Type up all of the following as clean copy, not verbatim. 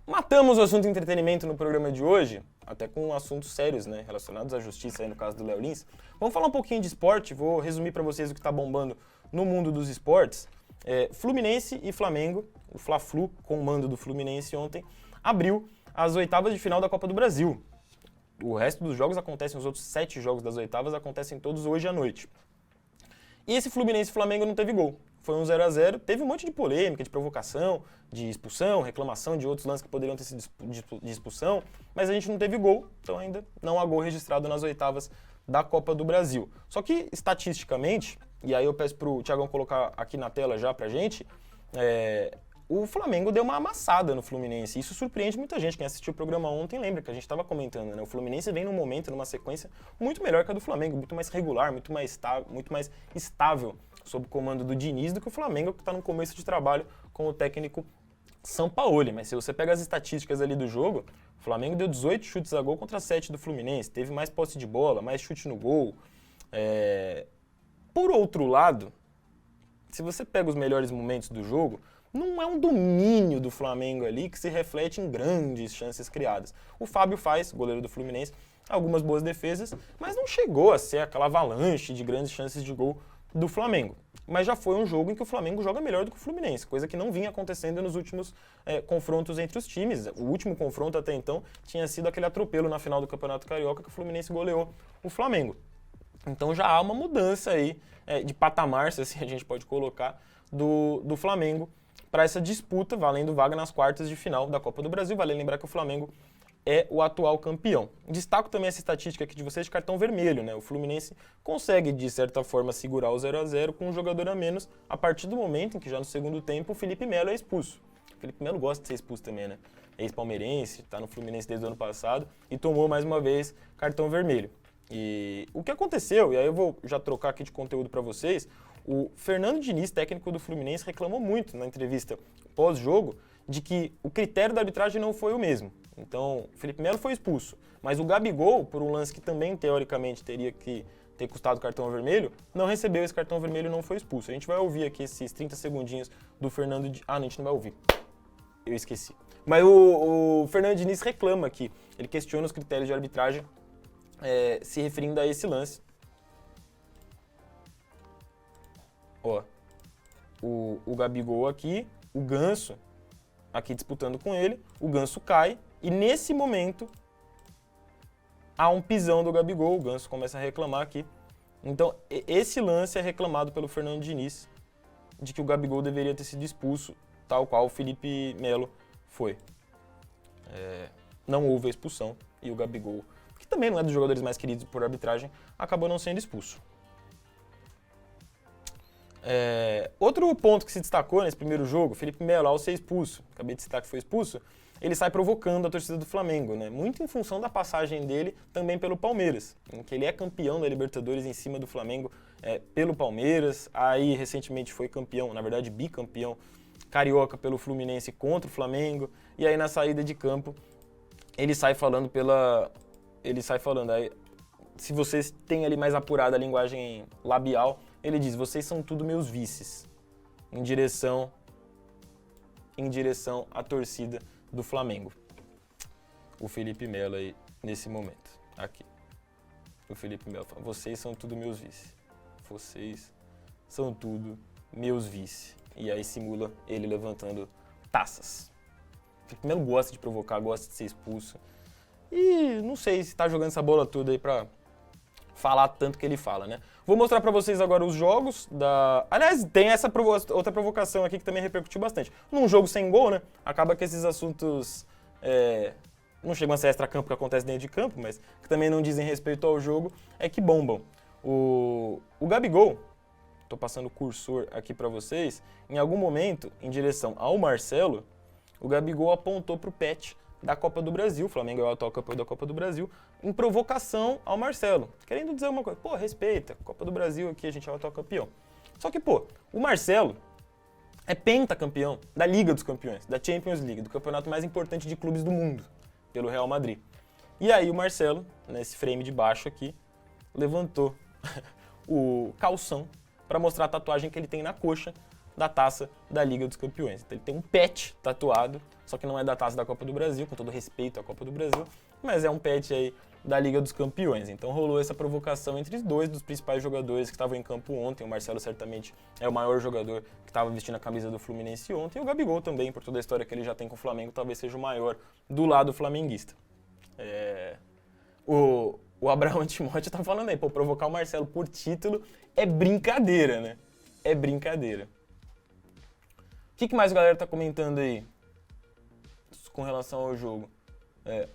Matamos o assunto entretenimento no programa de hoje, até com assuntos sérios, né, relacionados à justiça, aí no caso do Léo Lins. Vamos falar um pouquinho de esporte, vou resumir para vocês o que está bombando no mundo dos esportes. Fluminense e Flamengo, o Fla-Flu, com o mando do Fluminense ontem, abriu as oitavas de final da Copa do Brasil. O resto dos jogos acontecem, os outros 7 jogos das oitavas acontecem todos hoje à noite. E esse Fluminense e Flamengo não teve gol. Foi um 0x0, teve um monte de polêmica, de provocação, de expulsão, reclamação de outros lances que poderiam ter sido de expulsão, mas a gente não teve gol, então ainda não há gol registrado nas oitavas da Copa do Brasil. Só que, estatisticamente, e aí eu peço pro Thiagão colocar aqui na tela já pra gente, o Flamengo deu uma amassada no Fluminense. Isso surpreende muita gente. Quem assistiu o programa ontem lembra que a gente estava comentando, né? O Fluminense vem num momento, numa sequência muito melhor que a do Flamengo, muito mais regular, muito mais estável sob o comando do Diniz do que o Flamengo, que está no começo de trabalho com o técnico Sampaoli. Mas se você pega as estatísticas ali do jogo, o Flamengo deu 18 chutes a gol contra 7 do Fluminense, teve mais posse de bola, mais chute no gol. Por outro lado, se você pega os melhores momentos do jogo, não é um domínio do Flamengo ali que se reflete em grandes chances criadas. O Fábio faz, goleiro do Fluminense, algumas boas defesas, mas não chegou a ser aquela avalanche de grandes chances de gol do Flamengo. Mas já foi um jogo em que o Flamengo joga melhor do que o Fluminense, coisa que não vinha acontecendo nos últimos confrontos entre os times. O último confronto até então tinha sido aquele atropelo na final do Campeonato Carioca que o Fluminense goleou o Flamengo. Então já há uma mudança aí de patamar, se assim a gente pode colocar, do Flamengo para essa disputa, valendo vaga nas quartas de final da Copa do Brasil. Vale lembrar que o Flamengo é o atual campeão. Destaco também essa estatística aqui de vocês de cartão vermelho, né? O Fluminense consegue, de certa forma, segurar o 0x0 com um jogador a menos a partir do momento em que, já no segundo tempo, o Felipe Melo é expulso. O Felipe Melo gosta de ser expulso também, né? Ex-palmeirense, está no Fluminense desde o ano passado e tomou mais uma vez cartão vermelho. E o que aconteceu, e aí eu vou já trocar aqui de conteúdo para vocês, o Fernando Diniz, técnico do Fluminense, reclamou muito na entrevista pós-jogo de que o critério da arbitragem não foi o mesmo. Então, o Felipe Melo foi expulso, mas o Gabigol, por um lance que também, teoricamente, teria que ter custado cartão vermelho, não recebeu esse cartão vermelho e não foi expulso. A gente vai ouvir aqui esses 30 segundinhos do Fernando Diniz. Ah, não, a gente não vai ouvir. Eu esqueci. Mas o Fernando Diniz reclama aqui. Ele questiona os critérios de arbitragem se referindo a esse lance. Ó, o Gabigol aqui, o Ganso aqui disputando com ele, o Ganso cai e nesse momento há um pisão do Gabigol, o Ganso começa a reclamar aqui. Então esse lance é reclamado pelo Fernando Diniz, de que o Gabigol deveria ter sido expulso, tal qual o Felipe Melo foi. Não houve a expulsão e o Gabigol, que também não é dos jogadores mais queridos por arbitragem, acabou não sendo expulso. Outro ponto que se destacou nesse primeiro jogo, Felipe Melo, ao ser expulso, acabei de citar que foi expulso, ele sai provocando a torcida do Flamengo, né? Muito em função da passagem dele também pelo Palmeiras, em que ele é campeão da Libertadores em cima do Flamengo pelo Palmeiras, aí recentemente foi campeão, na verdade bicampeão carioca pelo Fluminense contra o Flamengo, e aí na saída de campo ele sai falando aí, se vocês têm ali mais apurada a linguagem labial, ele diz, vocês são tudo meus vices, em direção à torcida do Flamengo. O Felipe Melo aí, nesse momento, aqui. O Felipe Melo fala, vocês são tudo meus vices. Vocês são tudo meus vices. E aí simula ele levantando taças. O Felipe Melo gosta de provocar, gosta de ser expulso. E não sei se tá jogando essa bola toda aí pra falar tanto que ele fala, né? Vou mostrar pra vocês agora os jogos da... Aliás, tem essa outra provocação aqui que também repercutiu bastante. Num jogo sem gol, né? Acaba que esses assuntos não chegam a ser extra-campo que acontece dentro de campo, mas que também não dizem respeito ao jogo, é que bombam. O Gabigol, tô passando o cursor aqui pra vocês, em algum momento, em direção ao Marcelo, o Gabigol apontou pro Pet da Copa do Brasil, o Flamengo é o atual campeão da Copa do Brasil, em provocação ao Marcelo, querendo dizer uma coisa, pô, respeita, Copa do Brasil aqui, a gente é o atual campeão. Só que, pô, o Marcelo é pentacampeão da Liga dos Campeões, da Champions League, do campeonato mais importante de clubes do mundo, pelo Real Madrid. E aí o Marcelo, nesse frame de baixo aqui, levantou o calção para mostrar a tatuagem que ele tem na coxa, da Taça da Liga dos Campeões. Então ele tem um pet tatuado, só que não é da Taça da Copa do Brasil, com todo respeito à Copa do Brasil, mas é um pet aí da Liga dos Campeões. Então rolou essa provocação entre os dois dos principais jogadores que estavam em campo ontem. O Marcelo certamente é o maior jogador que estava vestindo a camisa do Fluminense ontem, e o Gabigol também, por toda a história que ele já tem com o Flamengo, talvez seja o maior do lado flamenguista. O Abraão Timóteo tá falando aí, pô, provocar o Marcelo por título é brincadeira, né? É brincadeira. O que mais a galera tá comentando aí com relação ao jogo?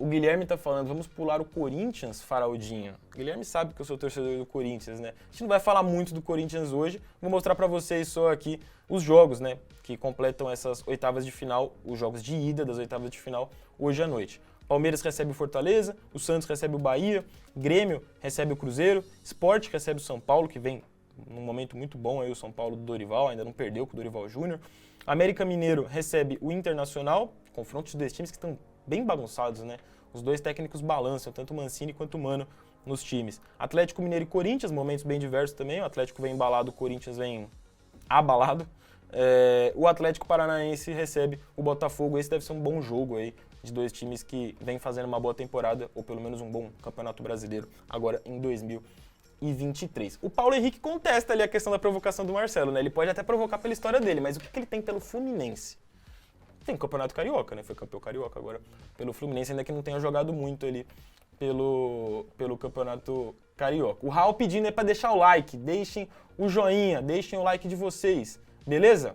O Guilherme tá falando, vamos pular o Corinthians, Faraldinho. O Guilherme sabe que eu sou torcedor do Corinthians, né? A gente não vai falar muito do Corinthians hoje, vou mostrar pra vocês só aqui os jogos, né? Que completam essas oitavas de final, os jogos de ida das oitavas de final, hoje à noite. Palmeiras recebe o Fortaleza, o Santos recebe o Bahia, Grêmio recebe o Cruzeiro, Sport recebe o São Paulo, que vem num momento muito bom aí, o São Paulo do Dorival, ainda não perdeu com o Dorival Júnior. América Mineiro recebe o Internacional, confrontos de dois times que estão bem bagunçados, né? Os dois técnicos balançam, tanto o Mancini quanto o Mano nos times. Atlético Mineiro e Corinthians, momentos bem diversos também, o Atlético vem embalado, o Corinthians vem abalado. O Atlético Paranaense recebe o Botafogo, esse deve ser um bom jogo aí, de dois times que vêm fazendo uma boa temporada, ou pelo menos um bom campeonato brasileiro, agora em 2023. O Paulo Henrique contesta ali a questão da provocação do Marcelo, né? Ele pode até provocar pela história dele, mas o que ele tem pelo Fluminense? Tem o Campeonato Carioca, né? Foi campeão carioca agora pelo Fluminense, ainda que não tenha jogado muito ali pelo Campeonato Carioca. O Raul pedindo é para deixar o like, deixem o joinha, deixem o like de vocês, beleza?